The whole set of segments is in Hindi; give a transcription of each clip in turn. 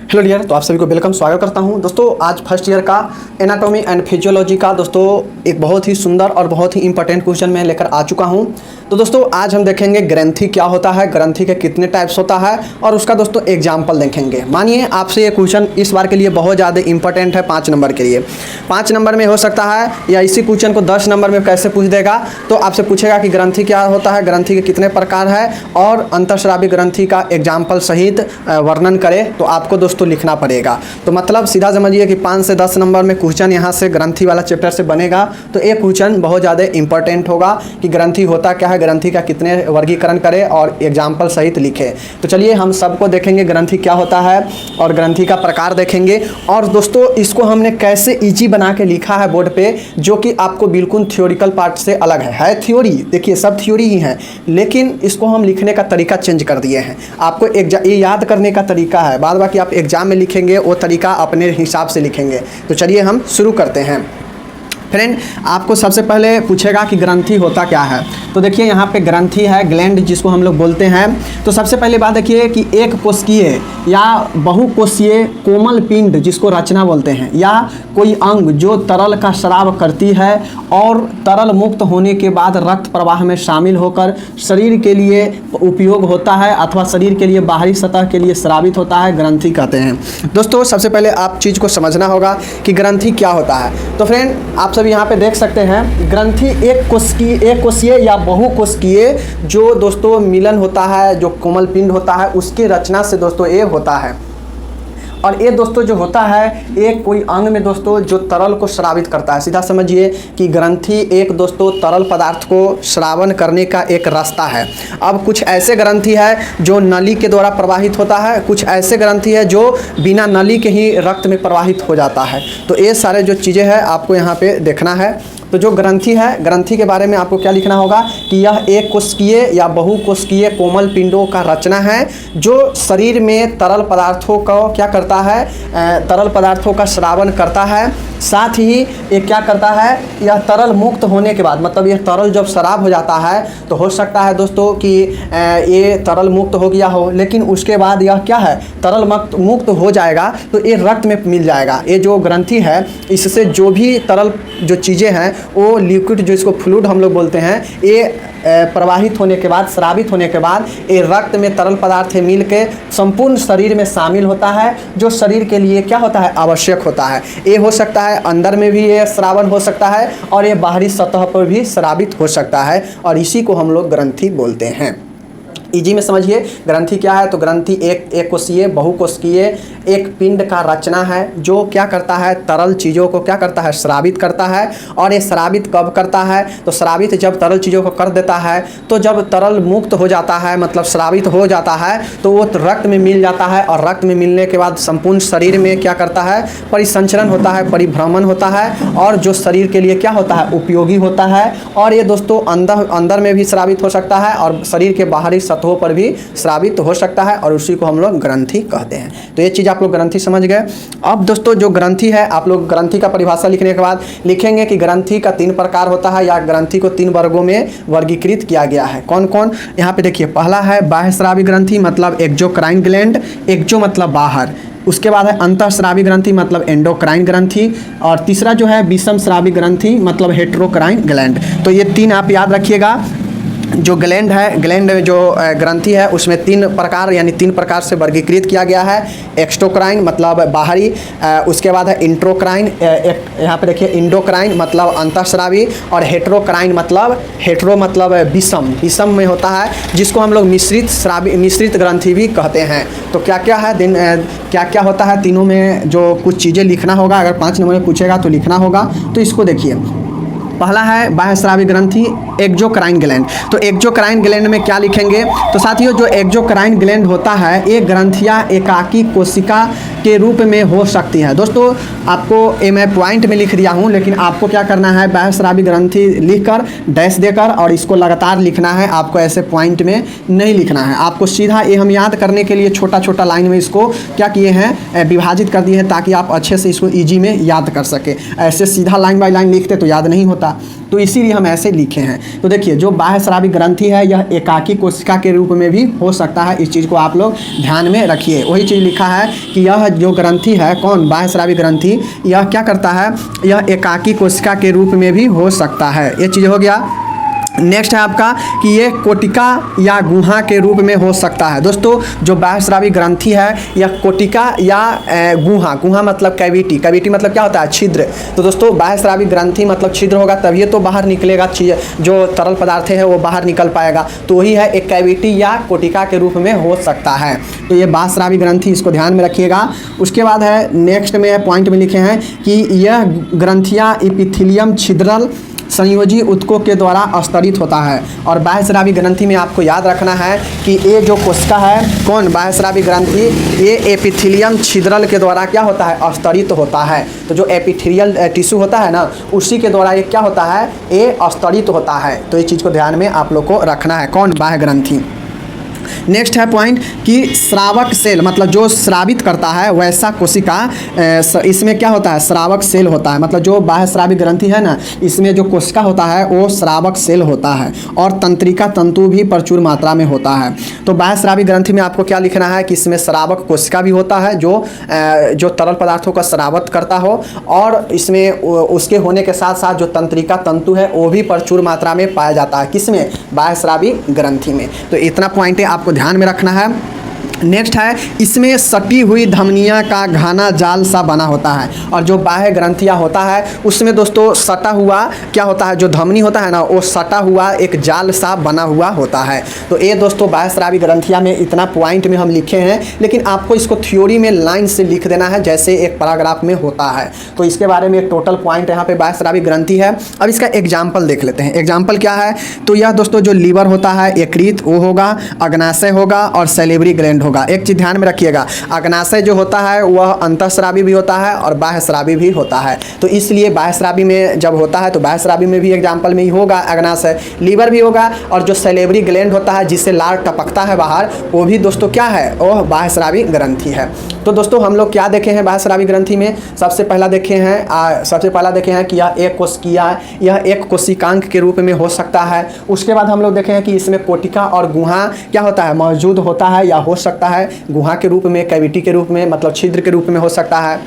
हेलो डियर, तो आप सभी को वेलकम, स्वागत करता हूं। दोस्तों आज फर्स्ट ईयर का एनाटॉमी एंड फिजियोलॉजी का दोस्तों एक बहुत ही सुंदर और बहुत ही इंपॉर्टेंट क्वेश्चन मैं लेकर आ चुका हूं। तो दोस्तों आज हम देखेंगे ग्रंथि क्या होता है, ग्रंथि के कितने टाइप्स होता है और उसका दोस्तों एग्जाम्पल देखेंगे। मानिए आपसे ये क्वेश्चन इस बार के लिए बहुत ज़्यादा इंपॉर्टेंट है, 5 नंबर के लिए। 5 नंबर में हो सकता है या इसी क्वेश्चन को 10 नंबर में कैसे पूछ देगा, तो आपसे पूछेगा कि ग्रंथि क्या होता है, ग्रंथि के कितने प्रकार है और अंतःस्रावी ग्रंथि का एग्जाम्पल सहित वर्णन करे, तो आपको दोस्तों लिखना पड़ेगा। तो मतलब सीधा समझिए कि 5 से 10 नंबर में क्वेश्चन यहाँ से ग्रंथि वाला चैप्टर से बनेगा। तो एक क्वेश्चन बहुत ज़्यादा इंपॉर्टेंट होगा कि ग्रंथि होता क्या है, ग्रंथि का कितने वर्गीकरण करे और एग्जाम्पल सहित लिखे। तो चलिए हम सबको देखेंगे ग्रंथि क्या होता है और ग्रंथि का प्रकार देखेंगे। और दोस्तों इसको हमने कैसे ईजी बना के लिखा है बोर्ड पे, जो कि आपको बिल्कुल थ्योरिकल पार्ट से अलग है थ्योरी, देखिए सब थ्योरी ही है, लेकिन इसको हम लिखने का तरीका चेंज कर दिए हैं। आपको ये याद करने का तरीका है, बाद बाकी आप एग्जाम में लिखेंगे वो तरीका अपने हिसाब से लिखेंगे। तो चलिए हम शुरू करते हैं। फ्रेंड आपको सबसे पहले पूछेगा कि ग्रंथि होता क्या है। तो देखिए यहाँ पे ग्रंथि है, ग्लैंड जिसको हम लोग बोलते हैं। तो सबसे पहले बात देखिए कि एक कोशिकीय या बहुकोशीय कोमल पिंड जिसको रचना बोलते हैं, या कोई अंग जो तरल का स्राव करती है और तरल मुक्त होने के बाद रक्त प्रवाह में शामिल होकर शरीर के लिए उपयोग होता है अथवा शरीर के लिए बाहरी सतह के लिए स्रावित होता है, ग्रंथि कहते हैं। दोस्तों सबसे पहले आप चीज़ को समझना होगा कि ग्रंथि क्या होता है। तो फ्रेंड आप सभी यहाँ पे देख सकते हैं ग्रंथि एक कोशिकीय या बहुकोशिकीय जो दोस्तों मिलन होता है, जो कोमल पिंड होता है उसकी रचना से दोस्तों ये होता है। और ये दोस्तों जो होता है एक कोई अंग में दोस्तों जो तरल को स्रावित करता है। सीधा समझिए कि ग्रंथि एक दोस्तों तरल पदार्थ को स्रावन करने का एक रास्ता है। अब कुछ ऐसे ग्रंथि है जो नली के द्वारा प्रवाहित होता है, कुछ ऐसे ग्रंथि है जो बिना नली के ही रक्त में प्रवाहित हो जाता है। तो ये सारे जो चीज़ें हैं आपको यहाँ पे देखना है। तो जो ग्रंथि है, ग्रंथि के बारे में आपको क्या लिखना होगा कि यह एक कोशिकीय या बहुकोशिकीय कोमल पिंडों का रचना है जो शरीर में तरल पदार्थों को क्या करता है, तरल पदार्थों का स्रावन करता है। साथ ही ये क्या करता है, यह तरल मुक्त होने के बाद, मतलब यह तरल जब शराब हो जाता है तो हो सकता है दोस्तों कि ये तरल मुक्त हो गया हो, लेकिन उसके बाद यह क्या है, तरल मुक्त हो जाएगा तो ये रक्त में मिल जाएगा। ये जो ग्रंथि है इससे जो भी तरल जो चीज़ें हैं वो लिक्विड जो इसको फ्लूइड हम लोग बोलते हैं, ये प्रवाहित होने के बाद, स्रावित होने के बाद ये रक्त में तरल पदार्थ मिल के संपूर्ण शरीर में शामिल होता है, जो शरीर के लिए क्या होता है, आवश्यक होता है। ये हो सकता है अंदर में भी ये स्रावन हो सकता है और ये बाहरी सतह पर भी स्रावित हो सकता है, और इसी को हम लोग ग्रंथि बोलते हैं। इजी में समझिए ग्रंथि क्या है। तो ग्रंथि एक कोशीय बहुकोशिकीय एक पिंड का रचना है जो क्या करता है, तरल चीज़ों को क्या करता है, स्रावित करता है। और ये स्रावित कब करता है, तो स्रावित जब तरल चीज़ों को कर देता है, तो जब तरल मुक्त हो जाता है मतलब स्रावित हो जाता है तो वो रक्त में मिल जाता है, और रक्त में मिलने के बाद संपूर्ण शरीर में क्या करता है, परिसंचरण होता है, परिभ्रमण होता है, और जो शरीर के लिए क्या होता है, उपयोगी होता है। और ये दोस्तों अंदर में भी स्रावित हो सकता है और शरीर के बाहरी सतहों पर भी स्रावित हो सकता है, और उसी को हम लोग ग्रंथि कहते हैं। तो ये चीज़ आप लोग ग्रंथि समझ गए। अब दोस्तों जो ग्रंथि है, आप लोग ग्रंथि का परिभाषा लिखने के बाद लिखेंगे कि ग्रंथि का 3 प्रकार होता है, या ग्रंथि को 3 वर्गों में वर्गीकृत किया गया है। कौन कौन, यहाँ पे देखिए पहला है बाह्यस्रावी ग्रंथि मतलब एक्सोक्राइन ग्लैंड, एक्सो मतलब बाहर। उसके बाद है अंतःस्रावी ग्रंथि मतलब एंडोक्राइन ग्रंथि, और तीसरा जो है विषम स्रावी ग्रंथि मतलब हेटेरोक्राइन ग्लैंड। तो ये 3 आप याद रखिएगा। जो ग्लैंड है, ग्लैंड में जो ग्रंथि है उसमें 3 प्रकार यानी 3 प्रकार से वर्गीकृत किया गया है। एक्सोक्राइन मतलब बाहरी, उसके बाद है इंट्रोक्राइन, यहाँ पे देखिए इंडोक्राइन मतलब अंतःस्रावी, और हेटेरोक्राइन मतलब हेटेरो मतलब विषम में होता है, जिसको हम लोग मिश्रित ग्रंथि भी कहते हैं। तो क्या क्या है क्या क्या होता है तीनों में, जो कुछ चीज़ें लिखना होगा, अगर 5 नंबर में पूछेगा तो लिखना होगा। तो इसको देखिए, पहला है बाह्यस्रावी ग्रंथि एक्सोक्राइन ग्लैंड। तो एक्सोक्राइन ग्लैंड में क्या लिखेंगे, तो साथियों जो एक्सोक्राइन ग्लैंड होता है ये ग्रंथियाँ एकाकी कोशिका के रूप में हो सकती हैं। दोस्तों आपको ये मैं पॉइंट में लिख दिया हूँ, लेकिन आपको क्या करना है, बाह्यस्रावी ग्रंथि लिखकर डैश देकर और इसको लगातार लिखना है, आपको ऐसे पॉइंट में नहीं लिखना है। आपको सीधा ये हम याद करने के लिए छोटा छोटा लाइन में इसको क्या किए हैं, विभाजित कर दिए हैं, ताकि आप अच्छे से इसको ईजी में याद कर सके। ऐसे सीधा लाइन बाय लाइन लिखते तो याद नहीं होता होगा, तो इसीलिए हम ऐसे लिखे हैं। तो देखिए जो बाह्य स्रावी ग्रंथि है यह एकाकी कोशिका के रूप में भी हो सकता है, इस चीज़ को आप लोग ध्यान में रखिए। वही चीज़ लिखा है कि यह जो ग्रंथि है, कौन, बाह्य स्रावी ग्रंथि, यह क्या करता है, यह एकाकी कोशिका के रूप में भी हो सकता है। ये चीज़ हो गया। नेक्स्ट है आपका कि ये कोटिका या गुहा के रूप में हो सकता है। दोस्तों जो बाह्य स्रावी ग्रंथि है यह कोटिका या गुहा, गुहा मतलब कैविटी, कैविटी मतलब क्या होता है, छिद्र। तो दोस्तों बाह्य स्रावी ग्रंथि मतलब छिद्र होगा, तभी तो बाहर निकलेगा चीज़, जो तरल पदार्थ है वो बाहर निकल पाएगा। तो वही है एक कैविटी या कोटिका के रूप में हो सकता है। तो ये बाह्य स्रावी ग्रंथि, इसको ध्यान में रखिएगा। उसके बाद है नेक्स्ट में पॉइंट में लिखे हैं कि यह ग्रंथियाँ इपिथीलियम छिद्रल संयोजी ऊतकों के द्वारा अस्तरित होता है। और बाह्य स्रावी ग्रंथि में आपको याद रखना है कि ये जो कोशिका है, कौन, बाह्य स्रावी ग्रंथि, ये एपिथेलियम छिद्रल के द्वारा क्या होता है, अस्तरित होता है। तो जो एपिथेलियल टिश्यू होता है ना, उसी के द्वारा ये क्या होता है, ये अस्तरित होता है। तो ये चीज़ को ध्यान में आप लोग को रखना है, कौन, बाह्य ग्रंथि। नेक्स्ट है पॉइंट कि श्रावक सेल मतलब जो श्रावित करता है वैसा कोशिका, इसमें क्या होता है, श्रावक सेल होता है। मतलब जो बाह्य स्रावी ग्रंथि है ना, इसमें जो कोशिका होता है वो श्रावक सेल होता है। और तंत्रिका तंतु भी प्रचुर मात्रा में होता है। तो बाह्य स्रावी ग्रंथि में आपको क्या लिखना है कि इसमें श्रावक कोशिका भी होता है जो तरल पदार्थों का श्रावत करता हो, और इसमें उसके होने के साथ साथ जो तंत्रिका तंतु है वो भी प्रचुर मात्रा में पाया जाता है। किसमें, बाह्य स्रावी ग्रंथि में। तो इतना पॉइंट आपको ध्यान में रखना है। नेक्स्ट है इसमें सटी हुई धमनियाँ का घना जाल सा बना होता है। और जो बाह्य ग्रंथियाँ होता है उसमें दोस्तों सटा हुआ क्या होता है, जो धमनी होता है ना, वो सटा हुआ एक जाल सा बना हुआ होता है। तो ये दोस्तों बाह्य स्रावी ग्रंथियाँ में इतना पॉइंट में हम लिखे हैं, लेकिन आपको इसको थ्योरी में लाइन से लिख देना है जैसे एक पैराग्राफ में होता है। तो इसके बारे में एक टोटल पॉइंट यहाँ पे बाह्य स्रावी ग्रंथि है। अब इसका एग्जाम्पल देख लेते हैं। एग्जाम्पल क्या है, तो यह दोस्तों जो लीवर होता है यकृत वो होगा, अग्नाशय होगा और सैलिवरी ग्लैंड होगा। एक चीज ध्यान में रखिएगा, अग्नाशय जो होता है वह अंतःस्रावी भी होता है और बाह्य स्रावी भी होता है। तो इसलिए बाह्य स्रावी में जब होता है तो बाह्य स्रावी में भी एग्जाम्पल में ही होगा अग्नाशय, लीवर भी होगा, और जो सैलिवरी ग्लैंड होता है जिससे लार टपकता है बाहर, वो भी दोस्तों क्या है, वह बाह्य स्रावी ग्रंथि है। तो दोस्तों हम लोग क्या देखे हैं बाह्य स्रावी ग्रंथि में, सबसे पहला देखे हैं कि यह एक कोशिकीय, यह एक कोशिकांग के रूप में हो सकता है। उसके बाद हम लोग देखे हैं कि इसमें कोटिका और गुहा क्या होता है, मौजूद होता है या हो सकता है, गुहा के रूप में, कैविटी के रूप में, मतलब छिद्र के रूप में हो सकता है।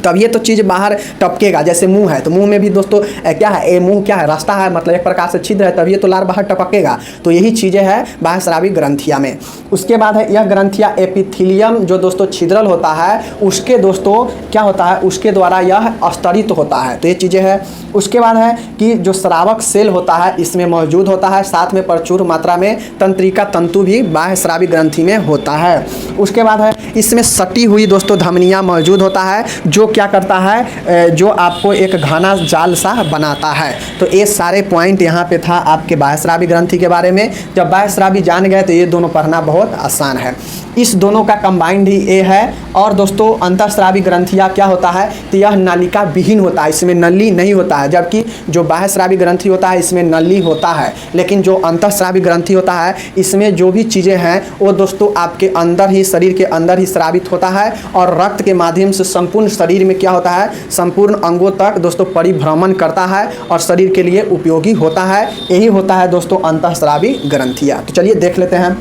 तब ये तो चीज़ बाहर टपकेगा। जैसे मुंह है तो मुंह में भी दोस्तों क्या है, ये मुंह क्या है, रास्ता है, मतलब एक प्रकार से छिद्र है, तब ये तो लार बाहर टपकेगा। तो यही चीज़ें हैं बाह्य स्रावी ग्रंथिया में। उसके बाद है यह ग्रंथिया एपिथेलियम जो दोस्तों छिद्रल होता है उसके दोस्तों क्या होता है, उसके द्वारा यह अस्तरित होता है। तो ये चीज़ें हैं। उसके बाद है कि जो श्रावक सेल होता है इसमें मौजूद होता है, साथ में प्रचुर मात्रा में तंत्रिका तंतु भी बाह्य स्रावी ग्रंथि में होता है। उसके बाद है इसमें सटी हुई दोस्तों धमनियाँ मौजूद होता है, जो क्या करता है, जो आपको एक घना जाल सा बनाता है। तो ये सारे पॉइंट यहाँ पे था आपके बाह्य स्रावी ग्रंथि के बारे में। जब बाह्य स्रावी जान गए तो ये दोनों पढ़ना बहुत आसान है। इस दोनों का कंबाइंड ही ये है। और दोस्तों अंतःस्रावी ग्रंथिया क्या होता है, तो यह नालिका विहीन होता है, इसमें नली नहीं होता है। जबकि जो बाह्य स्रावी ग्रंथि होता है इसमें नली होता है, लेकिन जो अंतःस्रावी ग्रंथि होता है इसमें जो भी चीज़ें हैं वो दोस्तों आपके अंदर ही, शरीर के अंदर ही स्रावित होता है, और रक्त के माध्यम से संपूर्ण शरीर में क्या होता है, संपूर्ण अंगों तक दोस्तों परिभ्रमण करता है और शरीर के लिए उपयोगी होता है। यही होता है दोस्तों अंतःस्रावी ग्रंथिया। तो चलिए देख लेते हैं।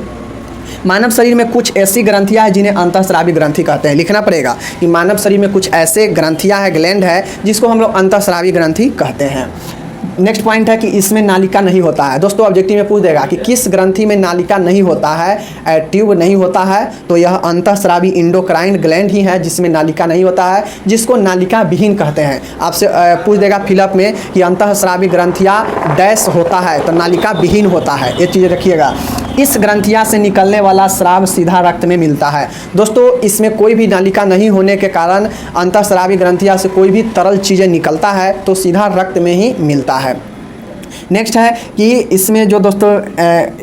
मानव शरीर में कुछ ऐसी ग्रंथियां हैं जिन्हें अंतःस्रावी ग्रंथि कहते हैं। लिखना पड़ेगा कि मानव शरीर में कुछ ऐसे ग्रंथियां हैं, ग्लैंड है, जिसको हम लोग अंतःस्रावी ग्रंथि कहते हैं। नेक्स्ट पॉइंट है कि इसमें नालिका नहीं होता है। दोस्तों ऑब्जेक्टिव में पूछ देगा कि किस ग्रंथि में नालिका नहीं होता है, ट्यूब नहीं होता है, तो यह अंतःस्रावी इंडोक्राइन ग्लैंड ही है जिसमें नालिका नहीं होता है, जिसको नालिका विहीन कहते हैं। आपसे पूछ देगा फिलअप में कि अंतःस्रावी ग्रंथिया डैश होता है, तो नालिका विहीन होता है। ये चीज़ रखिएगा। इस ग्रंथिया से निकलने वाला स्राव सीधा रक्त में मिलता है। दोस्तों इसमें कोई भी नालिका नहीं होने के कारण अंतःस्रावी ग्रंथिया से कोई भी तरल चीज़ें निकलता है तो सीधा रक्त में ही मिलता है। नेक्स्ट है कि इसमें जो दोस्तों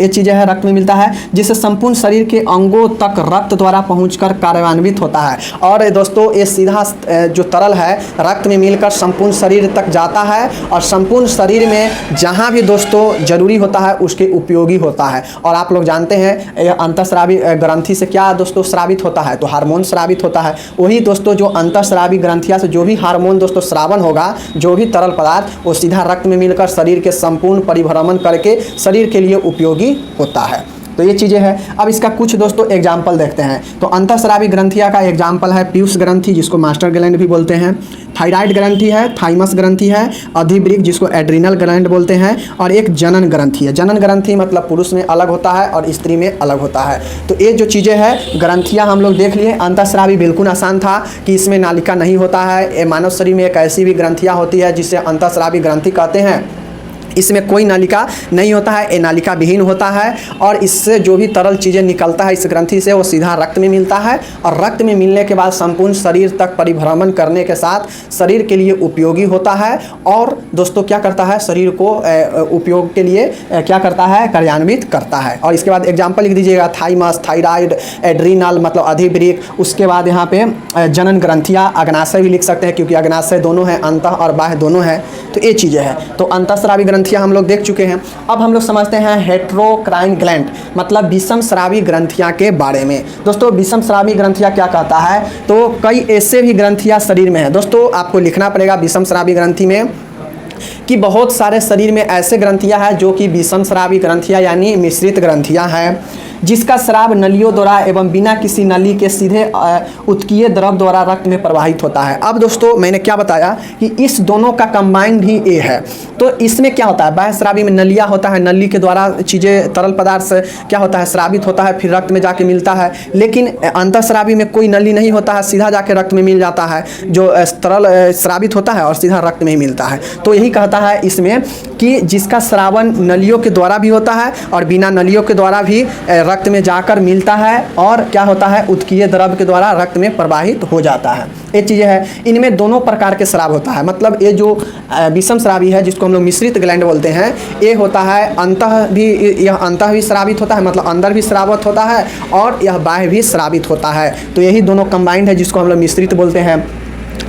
ये चीज़ें है रक्त में मिलता है जिससे संपूर्ण शरीर के अंगों तक रक्त द्वारा पहुंचकर कार्यान्वित होता है। और दोस्तों ये सीधा जो तरल है रक्त में मिलकर संपूर्ण शरीर तक जाता है और संपूर्ण शरीर में जहाँ भी दोस्तों जरूरी होता है उसके उपयोगी होता है। और आप लोग जानते हैं अंतःस्रावी ग्रंथि से क्या दोस्तों स्रावित होता है, तो हार्मोन स्रावित होता है। वही दोस्तों जो अंतःस्रावी ग्रंथियाँ से जो भी हार्मोन दोस्तों स्रावन होगा, जो भी तरल पदार्थ वो सीधा रक्त में मिलकर शरीर के संपूर्ण परिभ्रमण करके शरीर के लिए उपयोगी होता है। तो ये चीज़ें हैं। अब इसका कुछ दोस्तों एग्जाम्पल देखते हैं। तो अंतःस्रावी ग्रंथियाँ का एग्जाम्पल है पीयूष ग्रंथि जिसको मास्टर ग्लैंड भी बोलते हैं, थायराइड ग्रंथि है, थाइमस ग्रंथि है, अधिवृक्क जिसको एड्रिनल ग्लैंड बोलते हैं, और एक जनन ग्रंथि है। जनन ग्रंथि मतलब पुरुष में अलग होता है और स्त्री में अलग होता है। तो ये जो चीज़ें हैं ग्रंथियाँ हम लोग देख लिए। अंतःस्रावी बिल्कुल आसान था कि इसमें नालिका नहीं होता है। ये मानव शरीर में एक ऐसी भी ग्रंथियाँ होती है जिसे अंतःस्रावी ग्रंथि कहते हैं। इसमें कोई नालिका नहीं होता है, ये नालिका विहीन होता है और इससे जो भी तरल चीज़ें निकलता है इस ग्रंथि से वो सीधा रक्त में मिलता है और रक्त में मिलने के बाद संपूर्ण शरीर तक परिभ्रमण करने के साथ शरीर के लिए उपयोगी होता है। और दोस्तों क्या करता है, शरीर को उपयोग के लिए क्या करता है, कार्यान्वित करता है। और इसके बाद एग्जाम्पल लिख दीजिएगा, थाइमस, थायराइड, एड्रिनल मतलब अधिवृक्क। उसके बाद यहाँ पे जनन ग्रंथियाँ, अग्नाशय भी लिख सकते हैं क्योंकि अग्नाशय दोनों हैं, अंतः और बाह्य दोनों हैं। तो ये चीज़ें हैं। तो अंतःस्रावी ग्रंथियाँ हम लोग देख चुके हैं। अब हम लोग समझते हैं हेटेरोक्राइन ग्लैंड मतलब विषम स्रावी ग्रंथियाँ के बारे में। दोस्तों विषम स्रावी ग्रंथियाँ क्या कहता है, तो कई ऐसे भी ग्रंथियाँ शरीर में है। दोस्तों आपको लिखना पड़ेगा विषम स्रावी ग्रंथि में कि बहुत सारे शरीर में ऐसे ग्रंथियाँ हैं जो कि विषम स्रावी ग्रंथियाँ यानी मिश्रित ग्रंथियाँ हैं जिसका स्राव नलियों द्वारा एवं बिना किसी नली के सीधे उत्कीय द्रव द्वारा रक्त में प्रवाहित होता है। अब दोस्तों मैंने क्या बताया कि इस दोनों का कंबाइंड ही ए है। तो इसमें क्या होता है, बाह्य स्रावी में नलियाँ होता है, नली के द्वारा चीज़ें तरल पदार्थ से क्या होता है स्रावित होता है, फिर रक्त में जाके मिलता है। लेकिन अंतःस्रावी में कोई नली नहीं होता है, सीधा जाके रक्त में मिल जाता है, जो तरल स्रावित होता है और सीधा रक्त में ही मिलता है। तो यही कहता है इसमें कि जिसका स्रावन नलियों के द्वारा भी होता है और बिना नलियों के द्वारा भी रक्त में जाकर मिलता है और क्या होता है उत्कीय द्रव के द्वारा रक्त में प्रवाहित हो जाता है। ये चीज़ें हैं। इनमें दोनों प्रकार के स्राव होता है। मतलब ये जो विषम स्रावी है जिसको हम लोग मिश्रित ग्लैंड बोलते हैं, ये होता है अंतः भी, यह अंतः भी स्रावित होता है मतलब अंदर भी स्रावित होता है और यह बाह्य भी स्रावित होता है। तो यही दोनों कंबाइंड है जिसको हम लोग मिश्रित बोलते हैं।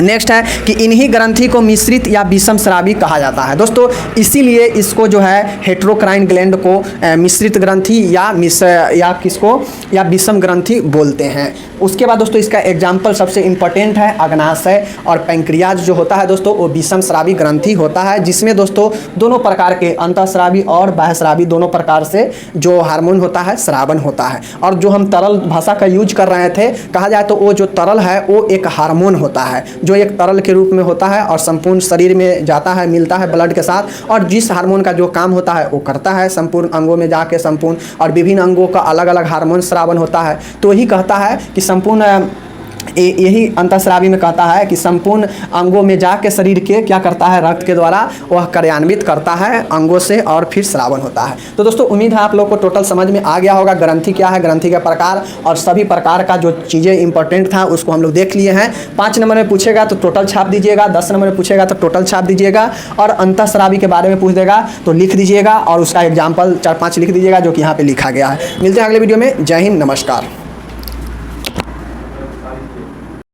नेक्स्ट है कि इन्हीं ग्रंथि को मिश्रित या विषम स्रावी कहा जाता है। दोस्तों इसीलिए इसको जो है हेटेरोक्राइन ग्लैंड को मिश्रित ग्रंथि या किसको या विषम ग्रंथि बोलते हैं। उसके बाद दोस्तों इसका एग्जाम्पल सबसे इम्पोर्टेंट है अग्नाशय और पैंक्रियाज जो होता है दोस्तों वो विषम स्रावी ग्रंथि होता है जिसमें दोस्तों दोनों प्रकार के अंतःस्रावी और बाह्य स्रावी दोनों प्रकार से जो हार्मोन होता है स्रावन होता है। और जो हम तरल भाषा का यूज कर रहे थे, कहा जाए तो वो जो तरल है वो एक हार्मोन होता है जो एक तरल के रूप में होता है और संपूर्ण शरीर में जाता है, मिलता है ब्लड के साथ, और जिस हार्मोन का जो काम होता है वो करता है संपूर्ण अंगों में जाके संपूर्ण और विभिन्न अंगों का अलग अलग हार्मोन स्रावन होता है। तो यही कहता है कि संपूर्ण यही अंतःस्रावी में कहता है कि संपूर्ण अंगों में जाके शरीर के क्या करता है रक्त के द्वारा वह कार्यान्वित करता है अंगों से और फिर स्रावन होता है। तो दोस्तों उम्मीद है आप लोग को टोटल समझ में आ गया होगा ग्रंथि क्या है, ग्रंथि के प्रकार और सभी प्रकार का जो चीज़ें इंपॉर्टेंट था उसको हम लोग देख लिए हैं। 5 नंबर में पूछेगा तो टोटल छाप दीजिएगा, 10 नंबर में पूछेगा तो टोटल छाप दीजिएगा और अंतःस्रावी के बारे में पूछ देगा तो लिख दीजिएगा और उसका एग्जाम्पल 4-5 लिख दीजिएगा जो कि यहाँ पे लिखा गया है। मिलते हैं अगले वीडियो में। जय हिंद, नमस्कार।